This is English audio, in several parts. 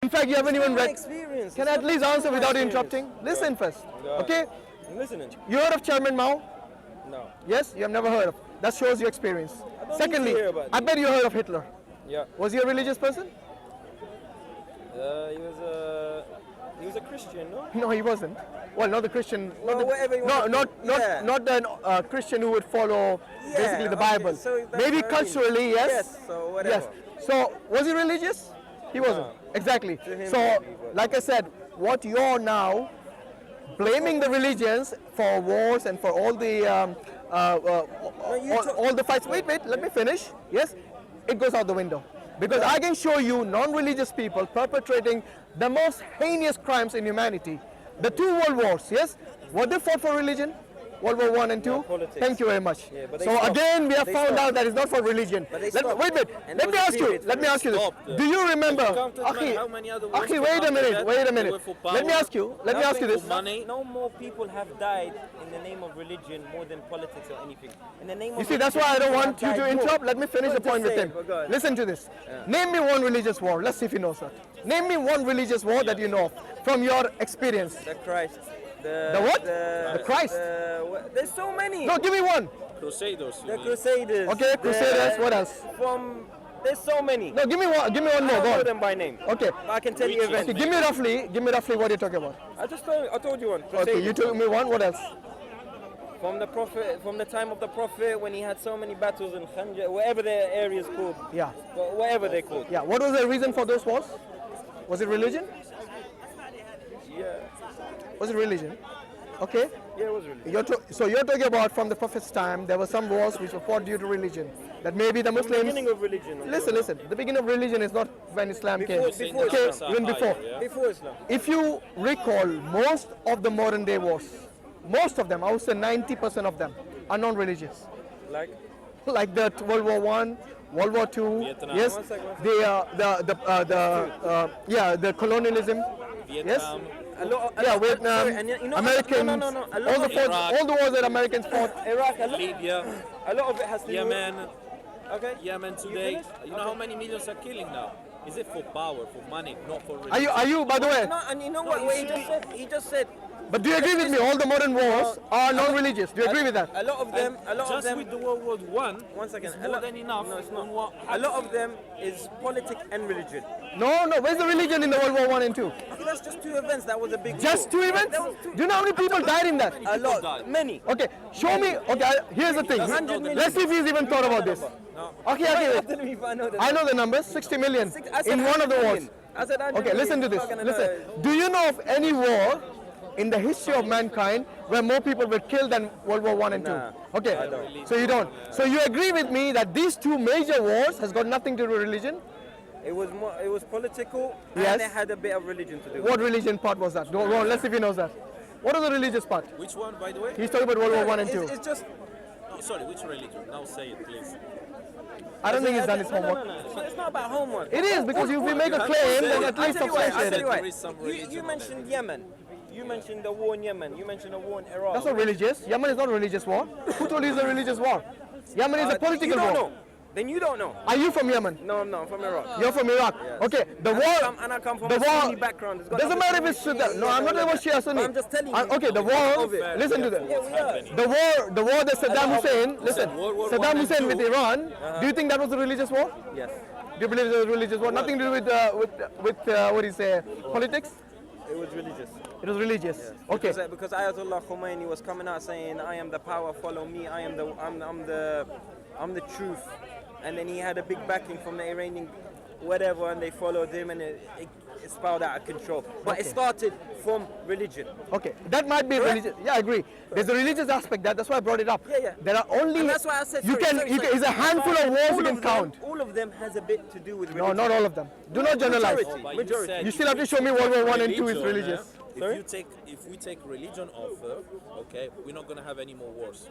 In fact, you haven't even read. Experience. Can I at least answer without interrupting? Listen first. Okay? I'm listening. You heard of Chairman Mao? No. Yes? You have never heard of. That shows your experience. don't Secondly, need to hear about I bet you heard of Hitler. Yeah. Was he a religious person? He was a Christian, no? No, he wasn't. Well, not the Christian. Well, whatever you no, want to not the Christian who would follow basically the Bible. Okay, so Maybe culturally, yes. Yes, so whatever. Yes. So was he religious? He wasn't. Exactly. him, So, maybe, but- like I said, what you're now blaming the religions for wars and for all the all the fights. Wait, let me finish. Yes, it goes out the window. Because I can show you non-religious people perpetrating the most heinous crimes in humanity. The two world wars, yes? Were they fought for religion? World War I and II? politics. Thank you very much. Yeah, but they so stopped. again, we have They found stopped. out that it's not for religion. But they Wait, stopped. And let there me was a ask you. period Let me for ask you this. Stopped. Do you remember? If you come to Akhi, how many other wars Akhi, came wait a after minute, that? wait a They minute. were for Let me power. ask you. Let me ask you this. For money. No more people have died in the name of religion more than politics or anything. In the name of You see, that's why I don't religion, want you people to have died interrupt. more. Let me finish the Just point with say him. it, but go ahead. Listen to this. Name me one religious war. Let's see if he knows that. Name me one religious war that you know of from your experience. The Christ. The what? The Christ. There's so many. No, give me one. Crusaders. you The mean. Crusaders. Okay, Crusaders. What else? There's so many. No, give me one. Give me one I more. don't Go know on. them by name. Okay. But I can tell you Which events. Okay, give me roughly what you're talking about. I told you one. Okay, Crusaders. you told me one. What else? From the prophet, from the time of the prophet, when he had so many battles in Khanjar, whatever their area is called. Yeah. Whatever they're called. Yeah. What was the reason for those wars? Was it religion? Yeah. Was it religion? Okay. Yeah, it was really. So you're talking about from the Prophet's time, there were some wars which were fought due to religion. That maybe the The Muslims. beginning of religion. Listen. The beginning of religion is not when Islam came. Before Okay, Islam. even before. Yeah. Before Islam. If you recall, most of the modern day wars, most of them, I would say 90% of them, are non-religious. Like. Like the World War One, World War Two. Vietnam. Yes. One second. The colonialism. Yes. Vietnam. Vietnam. Sorry, and you know, Americans. No. A lot All the of fought, Iraq. all the wars that Americans fought. Iraq. Libya. A lot of it has to do Yemen. with. Okay. Yemen today. You know how many millions are killing now? Is it for power, for money, not for religion? Are you? By the way. No, and you know what? What he just said. But do you agree with me? All the modern wars are non-religious. Do you agree with that? A lot of them. Just with the World War One, One second. it's more than enough. No, it's on not. what A lot of them is politics and religion. No. Where's the religion in the World War One and Two? Okay, that's just two events. That was a big. Just war. two events? That was two. Do you know how many people died in that? A lot. died. Many. Okay, show me. Okay, here's the thing. 100 million. Let's see if he's even thought about this. Okay, wait. Tell me if I know that. I know the numbers. 60 million I said in one of the 100 wars. million. I said 100 Okay, listen to million. this. I'm not gonna Listen. know. Do you know of any war in the history of mankind where more people were killed than World War One and Nah, Two? Okay, I don't. so you don't. So you agree with me that these two major wars has got nothing to do with religion? It was more. It was political, Yes. and it had a bit of religion to do. What religion part was that? Go on, let's see if he knows that. What was the religious part? Which one, by the way? He's talking about World War One and Two. It's just. Oh, sorry, which religion? Now say it, please. I don't think he's done his homework. No. It's not about homework. It is, because if we make a claim, then at I'll least tell you why. substantiate it. There is some You religion on mentioned Yemen. You mentioned the war in Yemen. You mentioned the war in Iraq. That's not religious. Yemen is not a religious war. Who told you it's a religious war? Yemen is a political you don't war. know. Then you don't know. Are you from Yemen? No, I'm not. I'm from Iraq. You're from Iraq. Okay, the And war. I come from the a war Sunni background. It's got doesn't nothing matter to if it's do with Shia. No, I'm not talking about Shia Sunni. I'm just telling you. Okay, the war. Of it. Listen to Yeah, this. we are. The war that Saddam Hussein. Listen, World War Saddam I and Hussein with II. Iran. Do you think that was a religious war? Yes. Do you believe it was a religious war? Nothing to do with what do you say? Politics. It was religious. It was religious. Okay. Because Ayatollah Khomeini was coming out saying, "I am the power, follow me. I'm the truth," and then he had a big backing from the Iranian, whatever, and they followed him, and it spiraled out of control. But it started from religion. Okay, that might be religious. Yeah, I agree. There's a religious aspect. That's why I brought it up. Yeah. There are only. And that's why I said you can. It's a handful of wars you can count. All of them has a bit to do with No, religion. not all of them. Do not generalize. Majority. But Majority. said You still have to show me World War One and Two is religion, religious. If we take religion off, okay, we're not gonna have any more wars.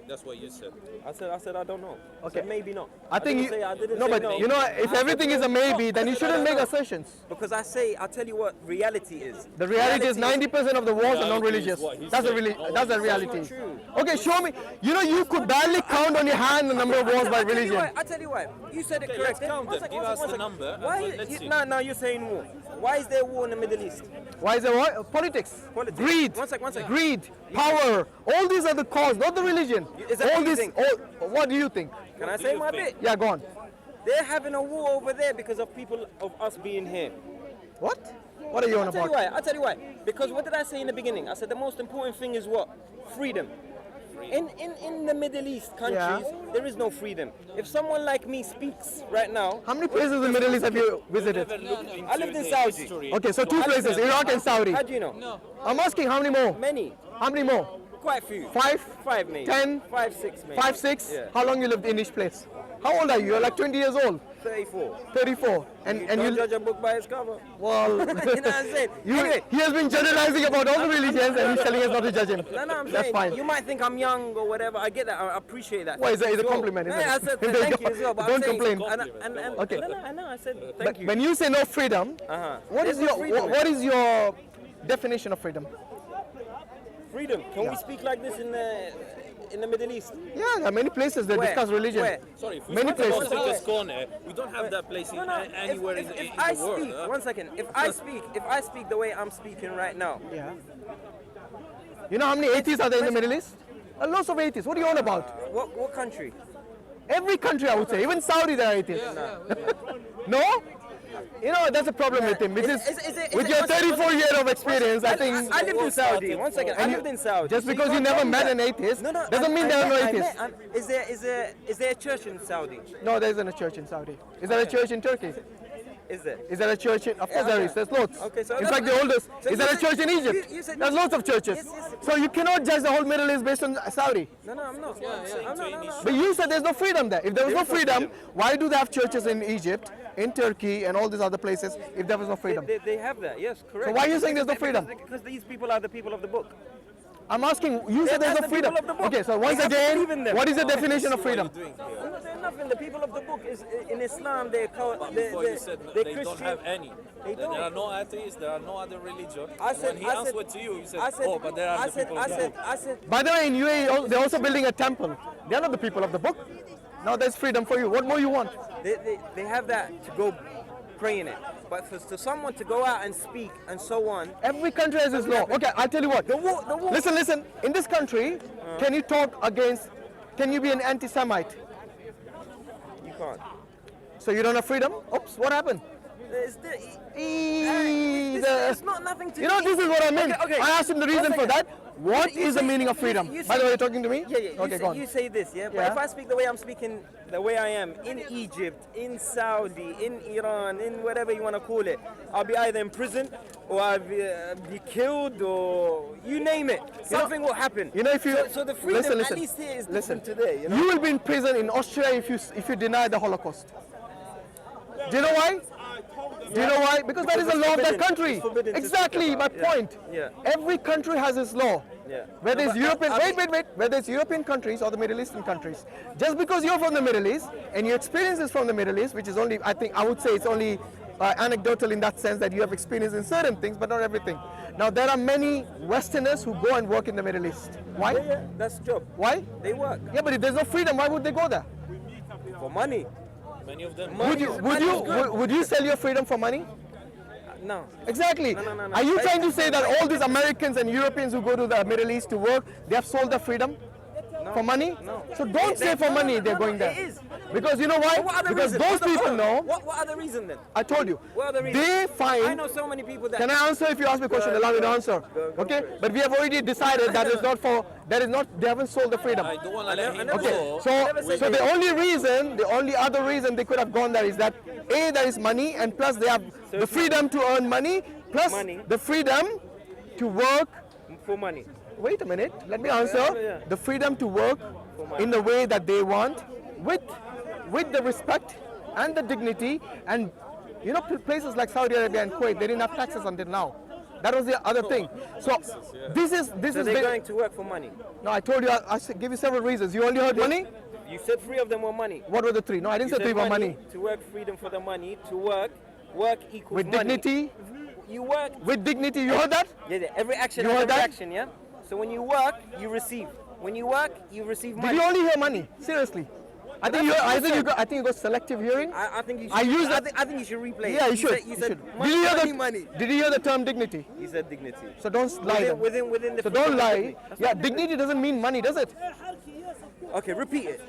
That's what you said. I said I don't know. Okay. So maybe not. I think didn't say, I didn't no, say but no. you know, if I everything said is a no. maybe, then you I said I shouldn't don't make know. assertions. Because I'll tell you what reality is. The reality is 90% of the wars are Reality non-religious. is what he That's said. that's the reality. That's not true. Okay, show me. You know, you could barely count on your hand the number of wars by religion. I tell you why. You said it Okay, correct. let's count One them. second, Give one us second, the one second. number and Why? let's see. Now you're saying war. Why is there war in the Middle East? Why is there what? Politics. Politics. Greed. One sec. Greed. Power. All these are the cause, not the religion. Is that all what you this. think? What do you think? Can I do say you my think? bit? Yeah, go on. They're having a war over there because of people of us being here. What? What are you on I'll tell about? you why. I'll tell you why. Because what did I say in the beginning? I said the most important thing is what? Freedom. In the Middle East countries, there is no freedom. If someone like me speaks right now, How many places in the Middle East have you visited? Never looked into I lived in the Saudi. history. Okay, so two places, Iraq and Saudi. how do you know? I'm asking how many more? Many. How many more? Quite a few. Five? 5 maybe. 10? 5, 6 maybe. 5, 6? Yeah. How long you lived in each place? How old are you? You're like 20 years old. 34. 34. And Don't you judge a book by its cover. well You know what I'm saying? Anyway. he has been generalizing about all the religions and he's telling us not to judge him. No, I'm That's saying fine. you might think I'm young or whatever. I get that. I appreciate that. Well, it's a Thank you as well. compliment, isn't Yeah, it? I said There you thank go. you as well. But Don't I'm saying, complain. And, Okay. No, I know. I said thank But you. when you say no freedom, what There's is no your freedom. what is your definition of freedom? Freedom. Can we speak like this in the Middle East? Yeah, there are many places that Where? discuss religion. Where? Sorry, if we Many talk about places. Africa's corner, we don't have that place anywhere If in I the world. speak, huh? one second. If I speak the way I'm speaking right now, Yeah. You know how many atheists are there in the Middle East? Lots of atheists. What are you on about? what country? Every country, I would say. Even Saudi, there are atheists. No? You know, that's a problem with him. Because with your 34 years of experience, I think I lived in Saudi. One second. I lived in Saudi. just So because you can't never tell me met that. an atheist No, doesn't mean there are no atheists. Is there a church in Saudi? No, there isn't a church in Saudi. Is there a church in Turkey? Is there? Is there a church in... Of course there is. There's lots. Okay, so in that's- fact, the oldest. so Is you there a said- church in Egypt? you said- There's lots of churches. Yes. So you cannot judge the whole Middle East based on Saudi. No, I'm not. No. But you said there's no freedom there. If there was no There is no freedom, freedom. why do they have churches in Egypt, in Turkey, and all these other places if there was no freedom? They have that. Yes, correct. So why are you saying there's no freedom? Because these people are the people of the book. I'm asking, you said there's That's no the freedom. people of the book. Okay, so once They have to believe in again, them. what is the definition of freedom? What are you doing here? I'm not saying nothing. The people of the book is in Islam. They're Before you said they're they don't Christian. have any. They There don't. are no atheists, there are no other religion. I said- When he I said- answered to you, he said, I said, oh, but there are I the said, people I of the said, book. I said, By the way, in UAE, they're also building a temple. They're not the people of the book. Now there's freedom for you. What more you want? they have that to go pray in it. But for someone to go out and speak and so on, Every country has its law. Okay, I'll tell you what. the war. Listen. In this country, can you talk against, can you be an anti-Semite? You can't. So you don't have freedom? Oops, what happened? It's, It's it's not nothing to You know, this is what I meant. Okay. I asked him the reason One for second. that. What You is the say- meaning of freedom? you By the say- way, you're talking to me? Yeah. Okay, go on. You say this, yeah. But Yeah. if I speak the way I'm speaking, the way I am in Egypt, in Saudi, in Iran, in whatever you want to call it, I'll be either in prison or I'll be killed or you name it. Something will happen. You know, if you so the freedom listen, at least here is listen. different today. You know? You will be in prison in Austria if you deny the Holocaust. Do you know why? Do you know why? Because that is the it's law of that forbidden. country. It's forbidden to Exactly, speak my about. Yeah. point. Yeah. Every country has its law. Yeah. Whether No, it's but European, I mean- wait. Whether it's European countries or the Middle Eastern countries, just because you're from the Middle East and your experience is from the Middle East, which is only, I would say it's only anecdotal in that sense that you have experience in certain things, but not everything. Now there are many Westerners who go and work in the Middle East. Why? Yeah, that's the job. Why? They work Yeah, but if there's no freedom, why would they go there? for money. Many of them. Would you sell your freedom for money? No. Exactly. No. Are you trying to say that all these Americans and Europeans who go to the Middle East to work, they have sold their freedom for money? No. So don't say for money they're going there. It is. Because you know why? But what other Because reason? those Hold on, people hold on. know. What other reason then? I told you. What other reason? They I find. know so many people that. Can I answer if you ask me a question? Allow me to answer. Go Okay? for it. But we have already decided that is not for. That is not. They haven't sold the freedom. I don't want to let him never go. said- So, never said so they- the only other reason they could have gone there is that A, there is money, and plus they have the freedom to earn money, plus Money. the freedom to work. For money. Wait a minute, let me answer. Yeah. The freedom to work in the way that they want, with the respect and the dignity, and you know places like Saudi Arabia and Kuwait, they didn't have taxes until now. That was the other thing. So this is So very, they're going to work for money. no, I told you, I give you several reasons. You only heard money? You said 3 of them were money. What were the 3? No, I didn't You say said 3 were money. To work, freedom for the money. To work equals With money. dignity, You work. with dignity, you heard that? Yeah. Every action You has a heard that? reaction. Yeah. So when you work, you receive. When you work, you receive Did money. you only hear money? Seriously. I think you got selective hearing. I think you should. I use that. I think you should replay. Yeah, it. you should. You You said should. money, Did you hear money, the money. Did you hear the term dignity? He said dignity. So don't lie. then. Within the. So freedom don't of lie. dignity. That's Yeah, not dignity doesn't mean money, does it? Okay, repeat it.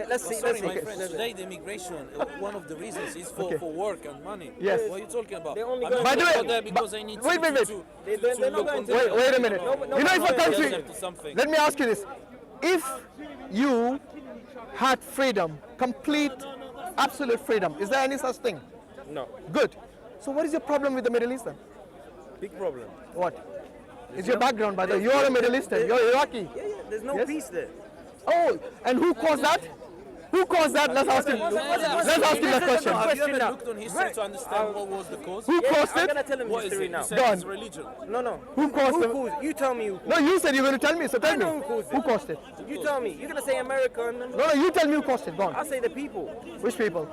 Let's see. Sorry, Let's see. my friend. Today, the immigration, one of the reasons is for work and money. Yes. What are you talking about? They only I'm go- not By the going way, out there because I need wait. to They're not look going on to- the- Wait a minute. No, You know, if a no, country, no, something. let me ask you this: if you had freedom, complete, absolute freedom, is there any such thing? No, Good. So what is your problem with the Middle Eastern? big problem. What? It's your background, by the way. You're a Middle Eastern. You're Iraqi. Yeah. There's no Yes? peace there. Oh, and who caused that? Who caused that? Let's ask him. Let's ask him that question. Have you ever now. looked on history to understand what was the cause? Who caused I'm it? gonna tell him What is history it? now. You said Go it's on. religion. No. Who caused it? caused it? You tell me who caused No, you said you were going to tell me, so tell I me. know who caused it. Who caused it? it. You tell me. You're gonna say America and then No, you tell me who caused it. Go on. I'll say the people. Which people?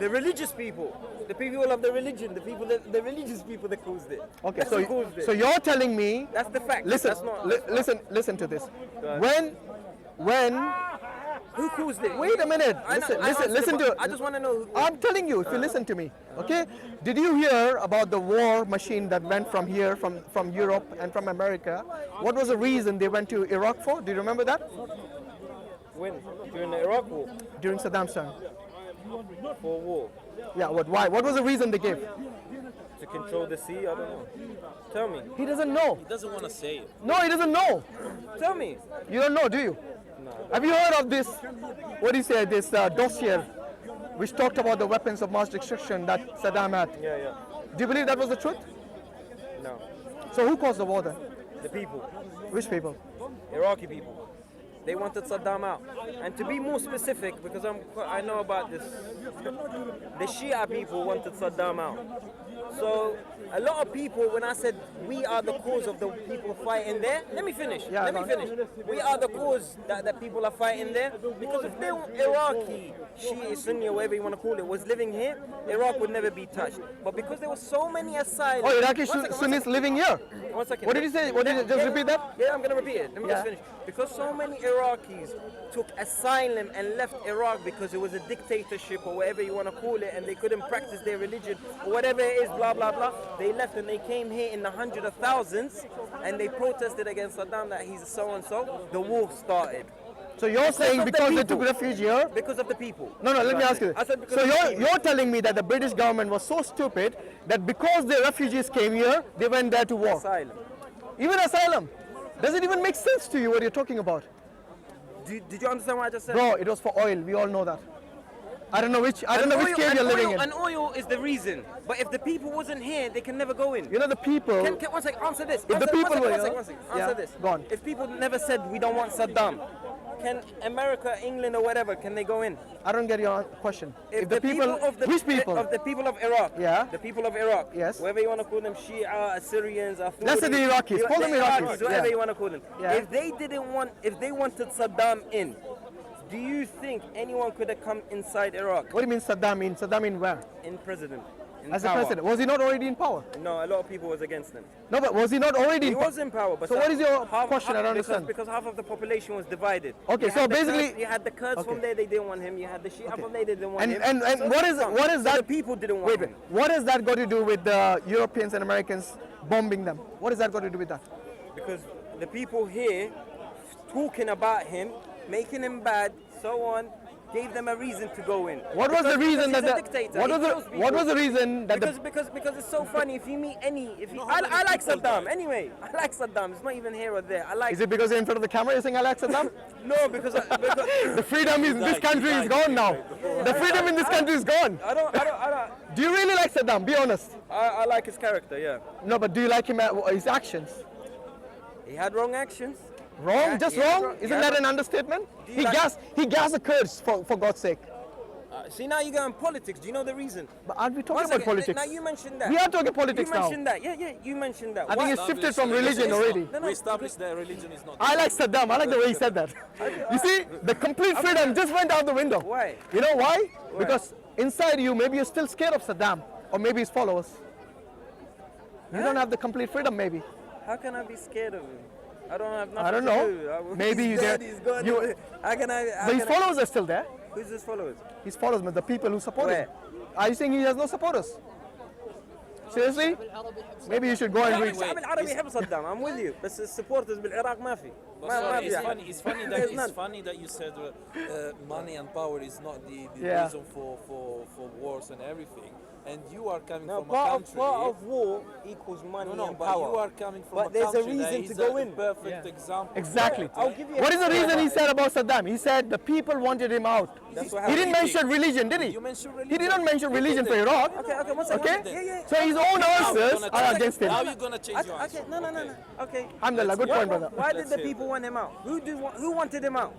The religious people. The people of the religion. The religious people that caused it. Okay, That's who caused it. so you're telling me. That's the fact. Listen, That's not. listen to this. ahead. When Who caused it? wait a minute. I know- I answered Listen it, to. but I just want to know. Who, I'm telling you, if you listen to me, okay? Did you hear about the war machine that went from here, from Europe and from America? What was the reason they went to Iraq for? Do you remember that? when during the Iraq War During Saddam's time. for war Yeah. What? Why? What was the reason they gave? to control the sea. I don't know. Tell me. He doesn't know. He doesn't want to say it. No, he doesn't know. Tell me. You don't know, do you? No. Have you heard of this? What do you say? This dossier, which talked about the weapons of mass destruction that Saddam had. Yeah. Do you believe that was the truth? No. So who caused the war then? The people. Which people? Iraqi people. They wanted Saddam out. And to be more specific, because I know about this, the Shia people wanted Saddam out. So a lot of people, when I said we are the cause of the people fighting there, let me finish. Yeah, let me go on. finish. We are the cause that the people are fighting there. Because if they were Iraqi, Shia, Sunni, or whatever you want to call it, was living here, Iraq would never be touched. But because there were so many asylum. Oh, Iraqi One second, Sunnis living here. 1 second. What did you say? What did you just repeat that? Yeah, I'm gonna repeat it. Let me Yeah. just finish. Because so many Iraqis took asylum and left Iraq because it was a dictatorship or whatever you want to call it, and they couldn't practice their religion or whatever it is, blah blah blah. They left and they came here in the hundreds of thousands, and they protested against Saddam that he's so and so. The war started So you're saying of the because they people. took refuge here? because of the people. No, let me ask you. I said because So of the people. you're telling me that the British government was so stupid that because the refugees came here, they went there to war. asylum. Even asylum. Does it even make sense to you what you're talking about? Did you understand what I just said? Bro, it was for oil. We all know that. I don't know which cave you're living in. And oil is the reason. But if the people wasn't here, they can never go in. You know the people. Can, one second, answer this. If the people were one here- second, Yeah, answer this. go on. If people never said we don't want Saddam, can America, England, or whatever, can they go in? I don't get your question. If the people, which people? Of the people of Iraq. Yeah. The people of Iraq. Yes. Whatever you want to call them, Shia, Assyrians, Let's say the Iraqis. Call them Iraqis. Whatever Yeah. you want to call them. Yeah. If they wanted Saddam in, do you think anyone could have come inside Iraq What do you mean Saddam in? Saddam in where? in president? In As a power? president. Was he not already in power? No, a lot of people was against him. No, but was he not already He in power? was in power, but So what is your question? I don't because, understand. Because half of the population was divided. Okay, You so had the basically- Kurds, you had the Kurds Okay. from there, they didn't want him. You had the Shia from there, they didn't want And him. and, and So what that's wrong. is So that? the people didn't want wait, him. what has that got to do with the Europeans and Americans bombing them? What has that got to do with that? Because the people here talking about him, making him bad, so on, gave them a reason to go in. What was the reason because that he's a dictator. what He was kills the people. what was the reason that because it's so funny if you meet I like Saddam anyway. I like Saddam. It's not even here or there. I like is it because you're in front of the camera you're saying I like Saddam? no because The freedom in this country is gone now. The freedom in this country is gone. I don't Do you really like Saddam? Be honest. I like his character, yeah. No, but do you like him his actions? He had wrong actions. Wrong? Yeah, Just yeah, wrong? wrong. Isn't Yeah, that but an understatement? do you like- He gassed the Kurds for God's sake. See, now you're going politics. Do you know the reason? But aren't we One talking about second, politics? Now you mentioned that. We are talking politics You now. mentioned that. Yeah, you mentioned that. I think it's shifted from religion already. No, We established that religion is not. I like Saddam. I like the way he said that. You see, the complete freedom just went out the window. Why? You know why? Because inside you, maybe you're still scared of Saddam or maybe his followers. You don't have the complete freedom, maybe. How can I be scared of him? I don't have nothing I don't to know. do. Maybe he's you dead. get- He's gone. you- How can I? But his followers are still there. Who's his followers? His followers, but the people who support Where? him. Are you saying he has no supporters? Seriously? Maybe you should go and read. الشعب العربي يحب صدام. I'm with you. بس السبورترز بالعراق ما في. But ما sorry, في. it's funny that There's none. you said money and power is not the Yeah. reason for wars and everything. And you are coming No, from a country. part of war equals money no, and but power. you are coming from But a there's a country reason that to is go a in. perfect example. Exactly. I'll give you What is the example. reason he said about Saddam? He said the people wanted him out. That's what He didn't happened. mention religion, did he? You mentioned religion. He didn't mention religion for Iraq. Okay, one second. Okay? Yeah. So his own answers are against him. How are you going to change your Okay, answer? no. Okay. Alhamdulillah, good point, brother. Why did Let's the hear people want him out? Who wanted him out?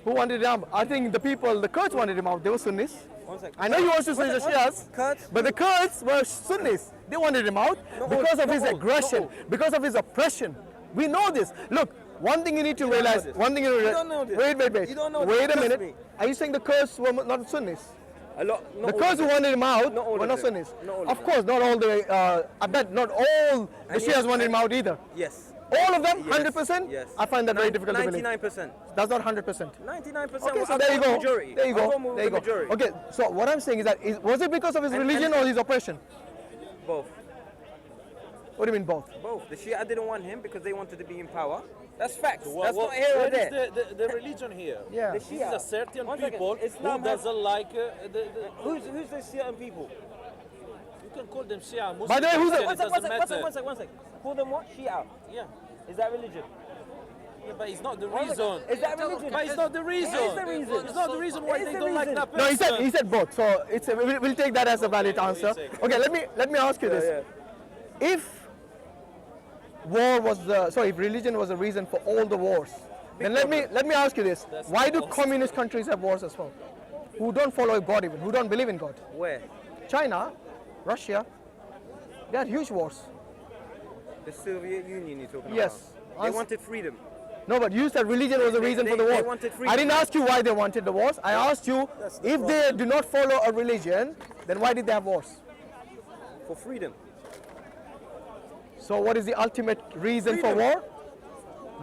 Who wanted him out? I think the people, the Kurds wanted him out. They were Sunnis. One second. I know he wants to say the Shias, Kurds? but the Kurds were Sunnis. They wanted him out because of his aggression, because of his oppression. We know this. Look, one thing you need to don't know realize. this. One thing you You don't know this. Wait. You don't know Wait this. a minute. Trust me. Are you saying the Kurds were not Sunnis? A lot. The Kurds who wanted him out Not all were of not them. Sunnis. Not all of Of them. course, not all the. I bet not all the And Shias yes, wanted him out either. Yes. All of them, Yes. 100%. Yes. I find that very difficult to believe. 99%. That's not 100%. 99%. Okay, so I'll there you with the go. Majority. There you I'll go. with There you the go. majority. Okay, so what I'm saying is that was it because of his religion or his oppression? Both. What do you mean both? Both. The Shia didn't want him because they wanted to be in power. That's facts. What- That's what- not here or what is there. the religion here? Yeah. The This is Shia. a certain One second. people Islam who has- doesn't like the Who's the certain people? you can call them Shia, Muslim, By the way, who's the- Christian, it doesn't matter. One sec. Call them what? Shia. Yeah. Is that religion? Yeah, but it's not the One second. reason. Is that religion? But it's not the reason. It is the reason. It's not the reason why It is they the don't like reason. that No, person. he said both. So it's we'll take that as a valid answer. Okay, let me ask you this. If war was if religion was the reason for all the wars, then let me ask you this. That's Why do awesome. communist countries have wars as well? Who don't follow God even, who don't believe in God? Where? China, Russia, they had huge wars. The Soviet Union you're talking Yes. about. They wanted freedom. No, but you said religion was the reason for the they war. wanted I freedom. didn't ask you why they wanted the wars. I asked you if they do not follow a religion, then why did they have wars? For freedom. So what is the ultimate reason for war?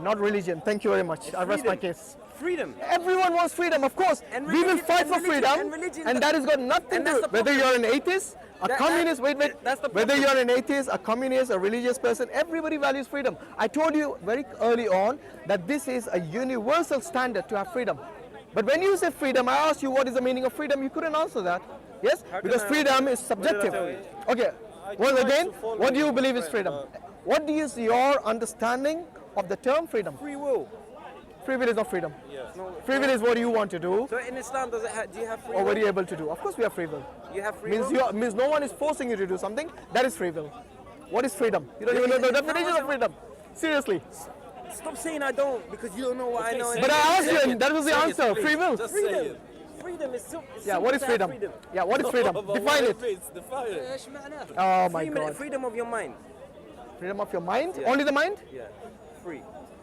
Not religion. Thank you very much. I rest my freedom. case. Freedom. Everyone wants freedom, of course. And We will religion- fight and for religion- freedom, and religion- and that has got nothing and to that's do. the Whether problem. you're an atheist, a That- communist, wait. that's the Whether problem. you're an atheist, a communist, a religious person, everybody values freedom. I told you very early on that this is a universal standard to have freedom. But when you say freedom, I asked you what is the meaning of freedom. You couldn't answer that. Yes, How can because I- freedom is did I subjective. tell you? Okay. I Once tried again, to follow what do you you, believe is friend, freedom? What is your understanding of the term freedom? Free will. Free will is not freedom. No, Free will is what you want to do So in Islam, do you have free or will? what are you able to do. Of course we have free will. You have free Means will? means no one is forcing you to do something. That is free will. What is freedom? You don't even know the definition of freedom. Seriously. Stop saying I don't because you don't know what I know. say But I asked you Say and it. that was the Say it, answer. please. Free will. Just say freedom. it. Freedom is so. Yeah, what is freedom? Yeah, what is freedom? But Define what it. means? Define it. Oh my God. Freedom of your mind. Freedom of your mind? Yeah. Only the mind? Yeah. Free.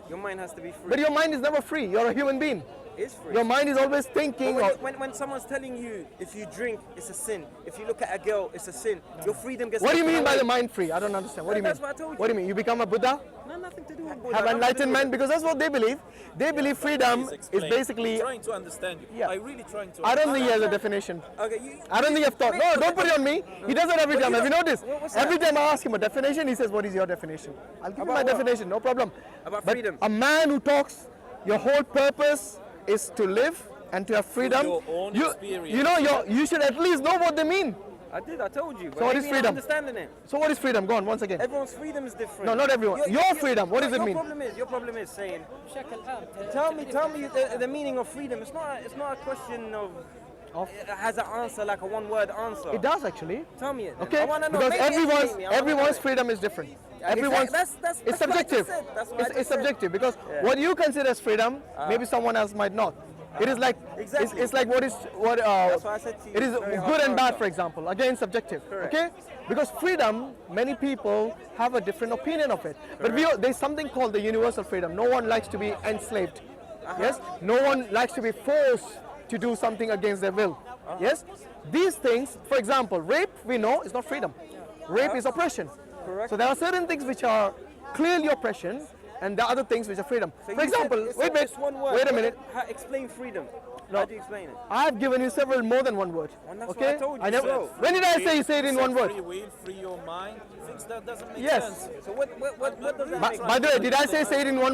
Your mind has to be free. But your mind is never free. You're a human being. It's free. Your mind is always But thinking. when someone's telling you if you drink, it's a sin. If you look at a girl, it's a sin. Your freedom gets. What do you taken mean by away. the mind free? I don't understand. What do you mean? That's what I told What do you mean? You become a Buddha? No, nothing to do with Have Buddha, nothing to do enlightenment? with- Because that's what they believe. They believe freedom Please is explain. basically. I'm trying to understand you. Yeah. I'm really trying to. I don't think he has a understand. definition. Okay, you. I don't think you've thought. No, don't put it on me. He does it every But time. you Have you don't- noticed? what's Every that? time I ask him a definition, he says, "What is your definition?" I'll give you my About what? definition. No problem. About But freedom. a man who talks, your whole purpose is to live and to have freedom. your own experience. you know, you should at least know what they mean. I did. I told you. But So what maybe is you're not freedom? Understanding it. So what is freedom? Go on once again. Everyone's freedom is different. No, not everyone. Your freedom, what does it mean? Your problem is saying. Tell me the meaning of freedom. It's not a question of. It has an answer like a one-word answer. It does actually. Tell me it. then. Okay, I wanna know. because Maybe educate me. I wanna everyone's know it. freedom is different. Yeah, Everyone's that's it's what I just subjective. said. That's what I It's just said. subjective because Yeah. what you consider as freedom, maybe someone else might not. It is like Exactly. it's like what That's why I said to you, it is it's very hard good to and bad, work for out. example. Again, subjective. Correct. Okay, because freedom, many people have a different opinion of it. But there's something called the universal freedom. No one likes to be enslaved. Yes, no one likes to be forced to do something against their will. Yes, these things, for example, rape, we know is not freedom. Rape is oppression. Correct. So there are certain things which are clearly oppression, and there are other things which are freedom. So For you said example, it's wait, just one word. wait a minute. Explain freedom. No. How do you explain it? I have given you several more than one word. And that's Okay, what I told you, never. so. When did I say you say it in one word? Free will, free your mind. Things that doesn't make Yes. sense. So what does that By make the way, did I say it in one